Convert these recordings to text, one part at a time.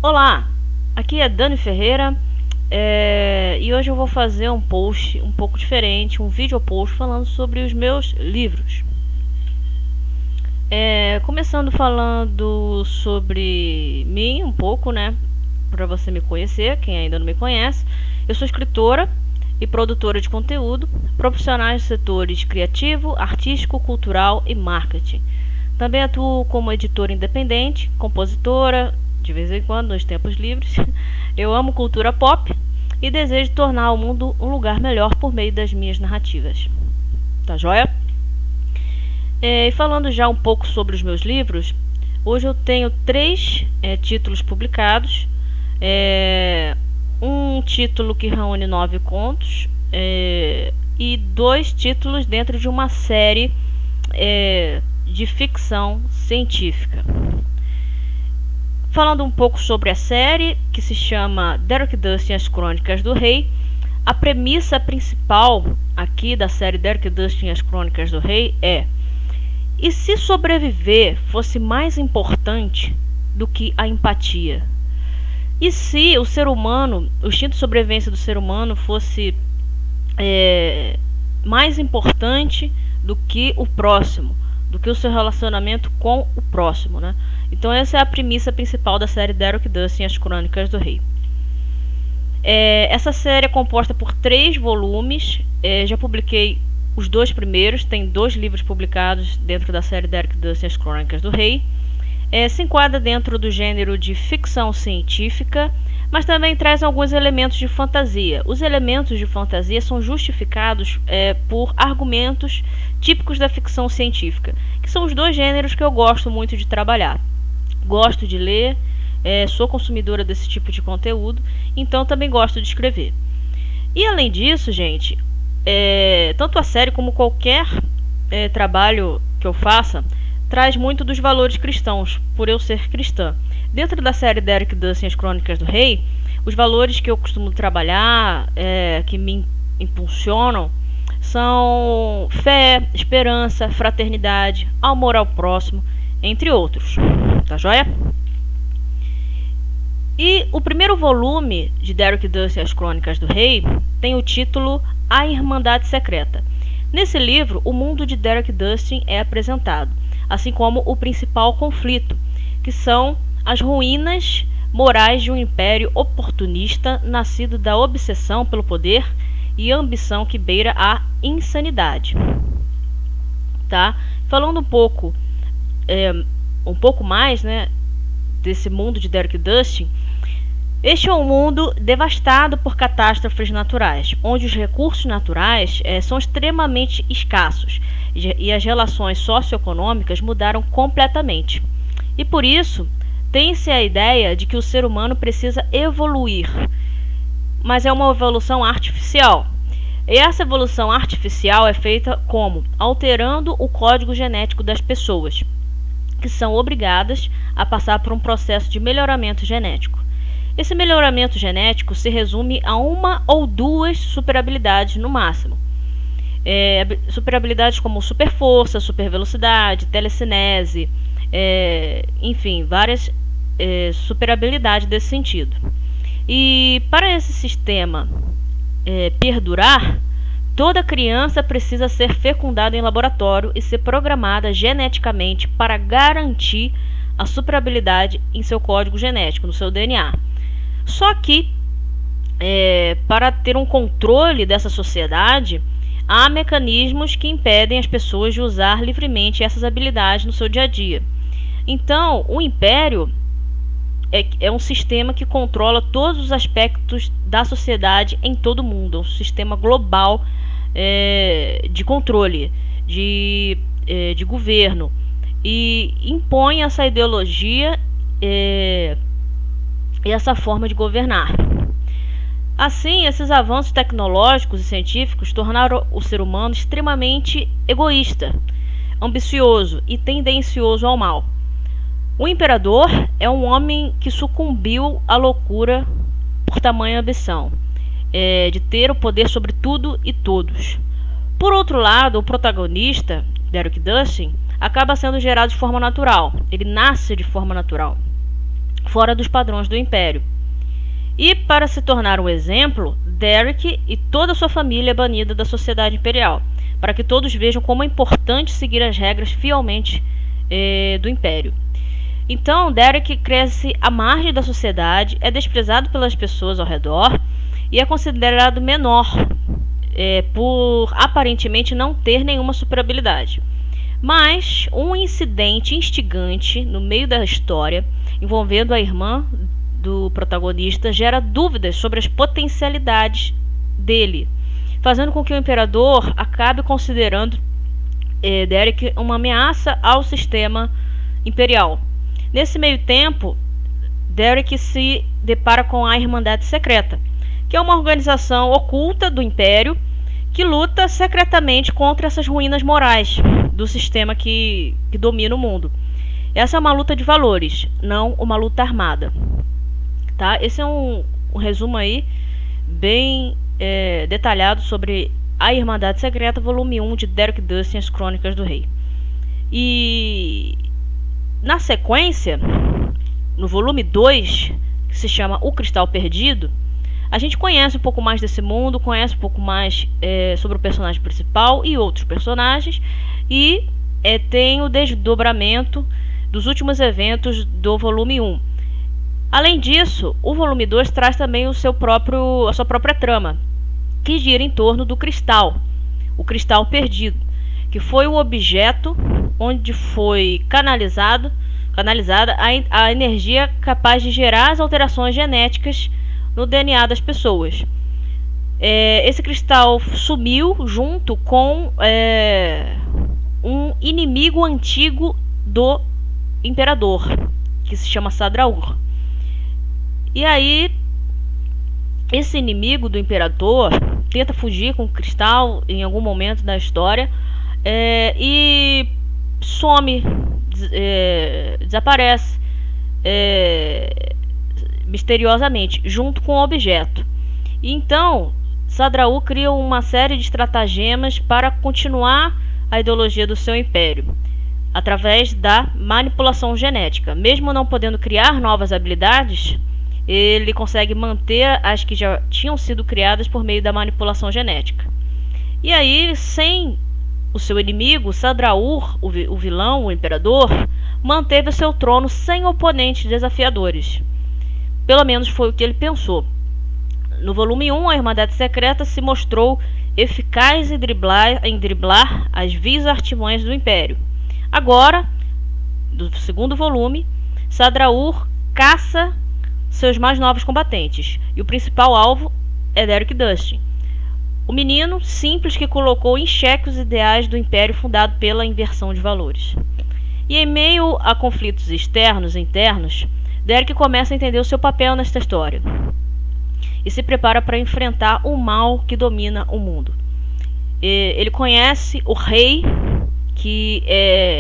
Olá, aqui é Dani Ferreira e hoje eu vou fazer um post um pouco diferente, um vídeo post falando sobre os meus livros. Começando falando sobre mim um pouco, né, para você me conhecer, quem ainda não me conhece. Eu sou escritora e produtora de conteúdo, profissional dos setores criativo, artístico, cultural e marketing. Também atuo como editora independente, compositora, de vez em quando, nos tempos livres. Eu amo cultura pop e desejo tornar o mundo um lugar melhor por meio das minhas narrativas. Tá joia? E falando já um pouco sobre os meus livros, hoje eu tenho 3 títulos publicados. Um título que reúne 9 contos e 2 títulos dentro de uma série de ficção científica. Falando um pouco sobre a série, que se chama Derek Dustin e as Crônicas do Rei, a premissa principal aqui da série Derek Dustin e as Crônicas do Rei é: e se sobreviver fosse mais importante do que a empatia? E se o ser humano, o instinto de sobrevivência do ser humano fosse mais importante do que o próximo, do que o seu relacionamento com o próximo, né? Então essa é a premissa principal da série Derek Dustin e as Crônicas do Rei. Essa série é composta por 3 volumes. Já publiquei os 2 primeiros, tem 2 livros publicados dentro da série Derek Dustin e as Crônicas do Rei. Se enquadra dentro do gênero de ficção científica, mas também traz alguns elementos de fantasia. Os elementos de fantasia são justificados por argumentos típicos da ficção científica, que são os 2 gêneros que eu gosto muito de trabalhar. Gosto de ler, sou consumidora desse tipo de conteúdo, então também gosto de escrever. E além disso, gente, tanto a série como qualquer trabalho que eu faça traz muito dos valores cristãos, por eu ser cristã. Dentro da série Derek Dustin e as Crônicas do Rei, os valores que eu costumo trabalhar, que me impulsionam, são fé, esperança, fraternidade, amor ao próximo, entre outros. Tá joia? E o primeiro volume de Derek Dustin e as Crônicas do Rei tem o título A Irmandade Secreta. Nesse livro, o mundo de Derek Dustin é apresentado, assim como o principal conflito, que são as ruínas morais de um império oportunista nascido da obsessão pelo poder e ambição que beira a insanidade. Tá? Falando um pouco mais, né, desse mundo de Derek Dustin, este é um mundo devastado por catástrofes naturais, onde os recursos naturais são extremamente escassos e as relações socioeconômicas mudaram completamente. E por isso, tem-se a ideia de que o ser humano precisa evoluir, mas é uma evolução artificial. E essa evolução artificial é feita como? Alterando o código genético das pessoas, que são obrigadas a passar por um processo de melhoramento genético. Esse melhoramento genético se resume a 1 ou 2 superhabilidades no máximo. Superhabilidades como superforça, supervelocidade, telecinese, enfim, várias superhabilidades desse sentido. E para esse sistema perdurar, toda criança precisa ser fecundada em laboratório e ser programada geneticamente para garantir a superhabilidade em seu código genético, no seu DNA. Só que, para ter um controle dessa sociedade, há mecanismos que impedem as pessoas de usar livremente essas habilidades no seu dia a dia. Então, o império é um sistema que controla todos os aspectos da sociedade em todo o mundo. É um sistema global de controle, de governo, e impõe essa ideologia e essa forma de governar. Assim, esses avanços tecnológicos e científicos tornaram o ser humano extremamente egoísta, ambicioso e tendencioso ao mal. O imperador é um homem que sucumbiu à loucura por tamanha ambição, de ter o poder sobre tudo e todos. Por outro lado, o protagonista, Derek Dustin, acaba sendo gerado de forma natural. Ele nasce de forma natural. fora dos padrões do Império. E, para se tornar um exemplo, Derek e toda a sua família é banida da sociedade imperial, para que todos vejam como é importante seguir as regras fielmente do Império. Então, Derek cresce à margem da sociedade, é desprezado pelas pessoas ao redor e é considerado menor por aparentemente não ter nenhuma superabilidade. Mas um incidente instigante no meio da história, envolvendo a irmã do protagonista, gera dúvidas sobre as potencialidades dele, fazendo com que o imperador acabe considerando Derek uma ameaça ao sistema imperial. Nesse meio tempo, Derek se depara com a Irmandade Secreta, que é uma organização oculta do Império que luta secretamente contra essas ruínas morais do sistema que domina o mundo. Essa é uma luta de valores, não uma luta armada. Tá? Esse é um resumo aí bem detalhado sobre a Irmandade Secreta, volume 1 de Derek Dustin, As Crônicas do Rei. E na sequência, no volume 2, que se chama O Cristal Perdido, a gente conhece um pouco mais desse mundo, conhece um pouco mais sobre o personagem principal e outros personagens, e tem o desdobramento dos últimos eventos do volume 1. Além disso, o volume 2 traz também a sua própria trama, que gira em torno do cristal, o cristal perdido, que foi o objeto onde foi canalizada a energia capaz de gerar as alterações genéticas no DNA das pessoas. Esse cristal sumiu junto com um inimigo antigo do imperador, que se chama Sadraur. E aí, esse inimigo do imperador tenta fugir com o cristal em algum momento da história e some, desaparece misteriosamente, junto com o objeto. E então, Sadraur cria uma série de estratagemas para continuar a ideologia do seu império, através da manipulação genética. Mesmo não podendo criar novas habilidades, ele consegue manter as que já tinham sido criadas por meio da manipulação genética. E aí, sem o seu inimigo, Sadraur, o vilão, o imperador, manteve o seu trono sem oponentes desafiadores. Pelo menos foi o que ele pensou. No volume 1, a Irmandade Secreta se mostrou eficaz em driblar as vis artimanhas do Império. Agora, do segundo volume, Sadraur caça seus mais novos combatentes, e o principal alvo é Derek Dustin, o menino simples que colocou em xeque os ideais do Império fundado pela inversão de valores. E em meio a conflitos externos e internos, Derek começa a entender o seu papel nesta história e se prepara para enfrentar o mal que domina o mundo. Ele conhece o rei, que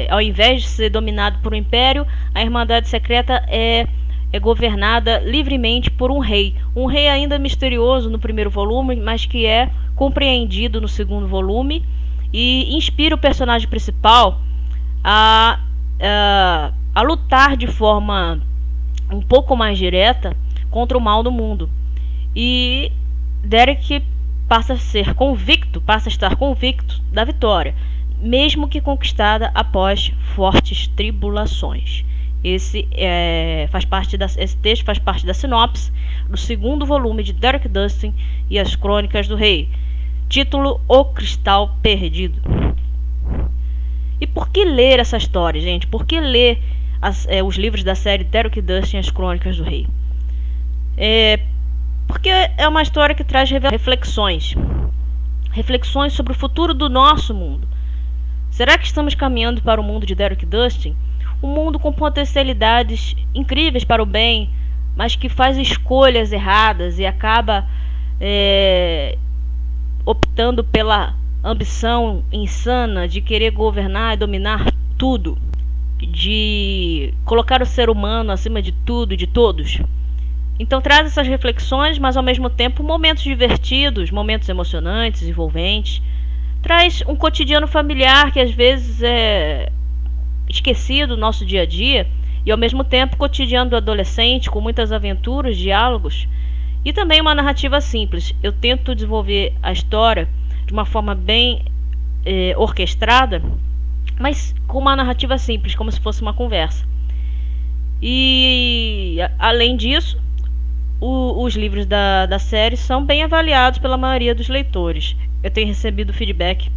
ao invés de ser dominado por um império, a Irmandade Secreta é governada livremente por um rei ainda misterioso no primeiro volume, mas que é compreendido no segundo volume e inspira o personagem principal a lutar de forma um pouco mais direta contra o mal do mundo. E Derek passa a estar convicto da vitória, mesmo que conquistada após fortes tribulações. Esse texto faz parte da sinopse do segundo volume de Derek Dustin e As Crônicas do Rei. Título: O Cristal Perdido. E por que ler essa história, gente? Por que ler os livros da série Derek Dustin e As Crônicas do Rei? Porque é uma história que traz reflexões sobre o futuro do nosso mundo. Será que estamos caminhando para o mundo de Derek Dustin? Um mundo com potencialidades incríveis para o bem, mas que faz escolhas erradas e acaba optando pela ambição insana de querer governar e dominar tudo, de colocar o ser humano acima de tudo e de todos. Então traz essas reflexões, mas ao mesmo tempo momentos divertidos, momentos emocionantes, envolventes. Traz um cotidiano familiar que às vezes é esquecido no nosso dia a dia, e ao mesmo tempo cotidiano do adolescente, com muitas aventuras, diálogos e também uma narrativa simples. Eu tento desenvolver a história de uma forma bem orquestrada, mas com uma narrativa simples, como se fosse uma conversa. E além disso, os livros da série são bem avaliados pela maioria dos leitores. Eu tenho recebido feedback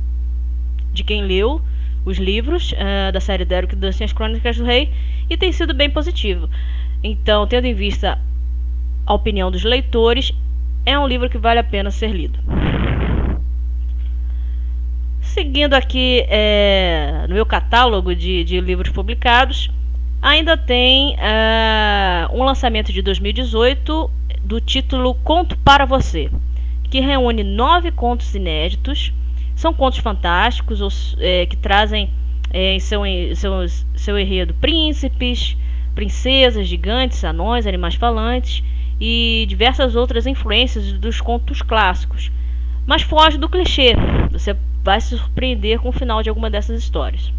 de quem leu os livros da série Derek Dustin, As Crônicas do Rei, e tem sido bem positivo. Então, tendo em vista a opinião dos leitores, é um livro que vale a pena ser lido. Seguindo aqui no meu catálogo de livros publicados, ainda tem um lançamento de 2018 do título Conto para Você, que reúne 9 contos inéditos. São contos fantásticos que trazem em seu enredo príncipes, princesas, gigantes, anões, animais falantes e diversas outras influências dos contos clássicos. Mas foge do clichê. Você vai se surpreender com o final de alguma dessas histórias.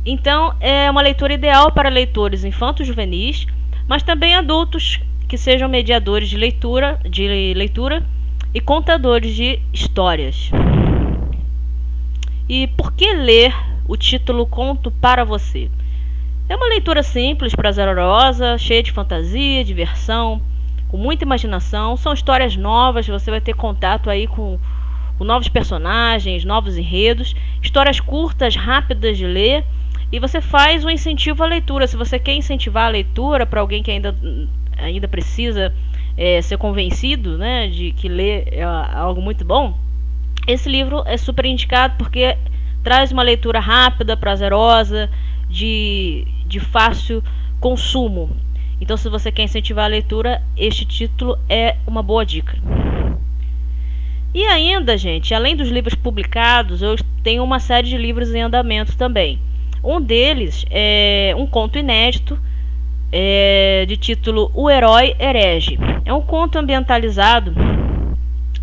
Então, é uma leitura ideal para leitores infanto-juvenis, mas também adultos que sejam mediadores de leitura e contadores de histórias. E por que ler o título Conto para Você? É uma leitura simples, prazerosa, cheia de fantasia, diversão, com muita imaginação. São histórias novas, você vai ter contato aí com novos personagens, novos enredos, histórias curtas, rápidas de ler, e você faz um incentivo à leitura. Se você quer incentivar a leitura para alguém que ainda precisa ser convencido, né, de que ler é algo muito bom, esse livro é super indicado porque traz uma leitura rápida, prazerosa, de fácil consumo. Então, se você quer incentivar a leitura, este título é uma boa dica. E ainda, gente, além dos livros publicados, eu tenho uma série de livros em andamento também. Um deles é um conto inédito de título O Herói Herege. É um conto ambientalizado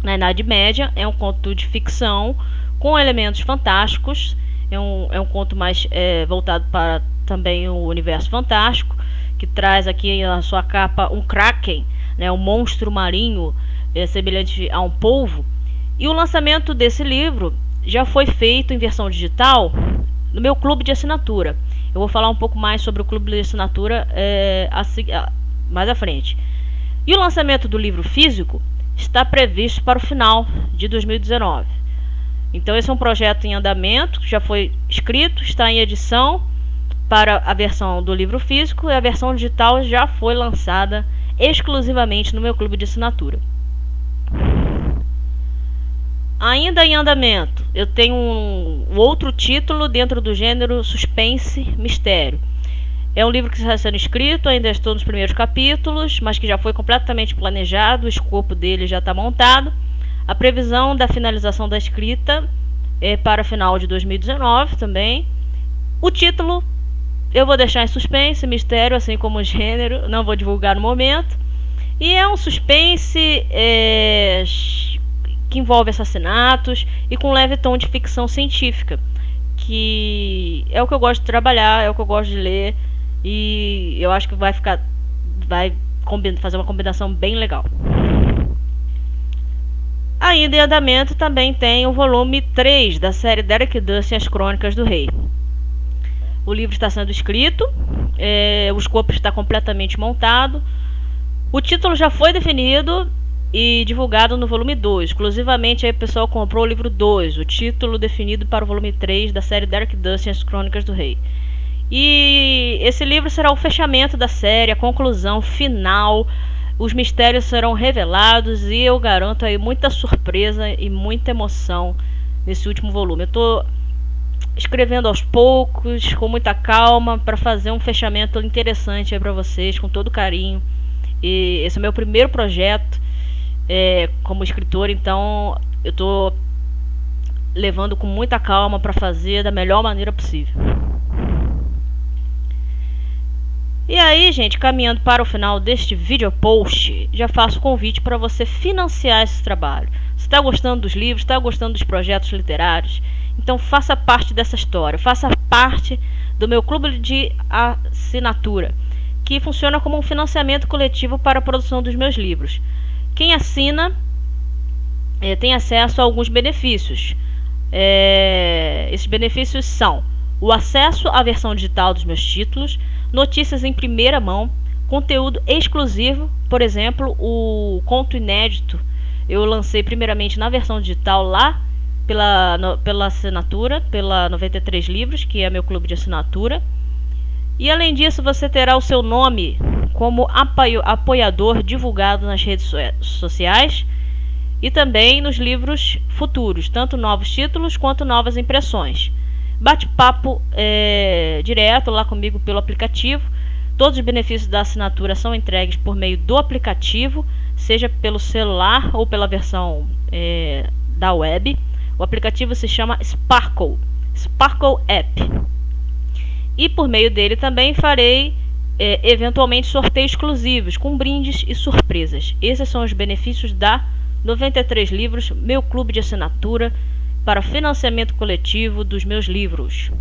na Idade Média, é um conto de ficção com elementos fantásticos. É um conto mais voltado para também o universo fantástico, que traz aqui na sua capa um kraken, né, um monstro marinho semelhante a um polvo. E o lançamento desse livro já foi feito em versão digital no meu clube de assinatura. Eu vou falar um pouco mais sobre o clube de assinatura mais à frente. E o lançamento do livro físico está previsto para o final de 2019. Então esse é um projeto em andamento, já foi escrito, está em edição para a versão do livro físico, e a versão digital já foi lançada exclusivamente no meu clube de assinatura. Ainda em andamento, eu tenho um outro título dentro do gênero suspense mistério. É um livro que está sendo escrito, ainda estou nos primeiros capítulos, mas que já foi completamente planejado, o escopo dele já está montado. A previsão da finalização da escrita é para final de 2019 também. O título eu vou deixar em suspense, mistério, assim como o gênero, não vou divulgar no momento. E é um suspense que envolve assassinatos e com um leve tom de ficção científica, que é o que eu gosto de trabalhar, é o que eu gosto de ler, e eu acho que vai fazer uma combinação bem legal. Ainda em andamento também tem o volume 3 da série Derek Dustin, As Crônicas do Rei. O livro está sendo escrito, o escopo está completamente montado, o título já foi definido e divulgado no volume 2. Exclusivamente aí o pessoal comprou o livro 2, o título definido para o volume 3 da série Derek Dustin, As Crônicas do Rei. E esse livro será o fechamento da série, a conclusão final. Os mistérios serão revelados e eu garanto aí muita surpresa e muita emoção nesse último volume. Eu estou escrevendo aos poucos, com muita calma, para fazer um fechamento interessante aí para vocês, com todo carinho. E esse é o meu primeiro projeto como escritor, então eu estou levando com muita calma para fazer da melhor maneira possível. E aí, gente, caminhando para o final deste vídeo post, já faço o convite para você financiar esse trabalho. Se está gostando dos livros, está gostando dos projetos literários, então faça parte dessa história, faça parte do meu clube de assinatura, que funciona como um financiamento coletivo para a produção dos meus livros. Quem assina tem acesso a alguns benefícios. Esses benefícios são o acesso à versão digital dos meus títulos, notícias em primeira mão, conteúdo exclusivo, por exemplo, o conto inédito eu lancei primeiramente na versão digital lá pela assinatura, pela 93 Livros, que é meu clube de assinatura. E além disso, você terá o seu nome como apoiador divulgado nas redes sociais e também nos livros futuros, tanto novos títulos quanto novas impressões. Bate-papo direto lá comigo pelo aplicativo. Todos os benefícios da assinatura são entregues por meio do aplicativo, seja pelo celular ou pela versão da web. O aplicativo se chama Sparkle App. E por meio dele também farei eventualmente sorteios exclusivos com brindes e surpresas. Esses são os benefícios da 93 Livros, meu clube de assinatura para financiamento coletivo dos meus livros.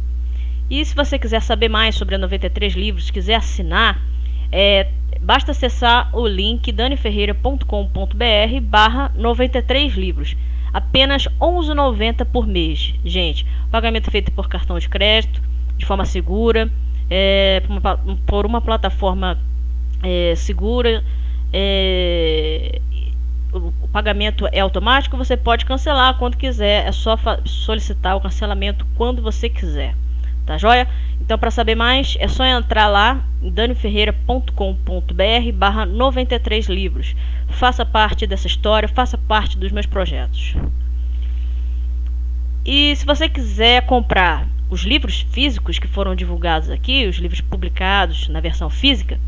E se você quiser saber mais sobre a 93 Livros, quiser assinar, basta acessar o link daniferreira.com.br/93 livros. Apenas R$ 11,90 por mês. Gente, pagamento feito por cartão de crédito, de forma segura, por uma plataforma segura. O pagamento é automático, você pode cancelar quando quiser, é só solicitar o cancelamento quando você quiser. Tá joia? Então, para saber mais, é só entrar lá em daniferreira.com.br/93 livros. Faça parte dessa história, faça parte dos meus projetos. E se você quiser comprar os livros físicos que foram divulgados aqui, os livros publicados na versão física,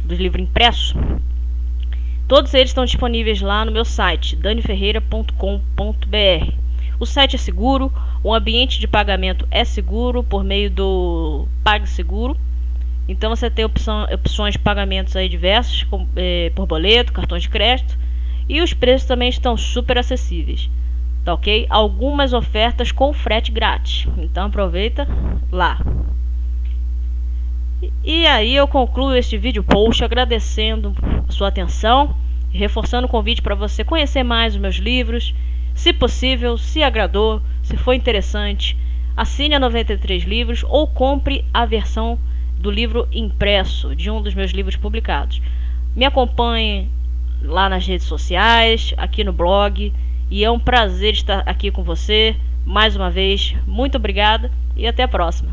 dos livros impressos, todos eles estão disponíveis lá no meu site, daniferreira.com.br. O site é seguro, o ambiente de pagamento é seguro por meio do PagSeguro. Então você tem opções de pagamentos aí diversos, por boleto, cartões de crédito. E os preços também estão super acessíveis. Tá ok? Algumas ofertas com frete grátis. Então aproveita lá. E aí eu concluo este vídeo post agradecendo a sua atenção e reforçando o convite para você conhecer mais os meus livros. Se possível, se agradou, se foi interessante, assine a 93 Livros ou compre a versão do livro impresso de um dos meus livros publicados. Me acompanhe lá nas redes sociais, aqui no blog, e é um prazer estar aqui com você mais uma vez. Muito obrigada e até a próxima.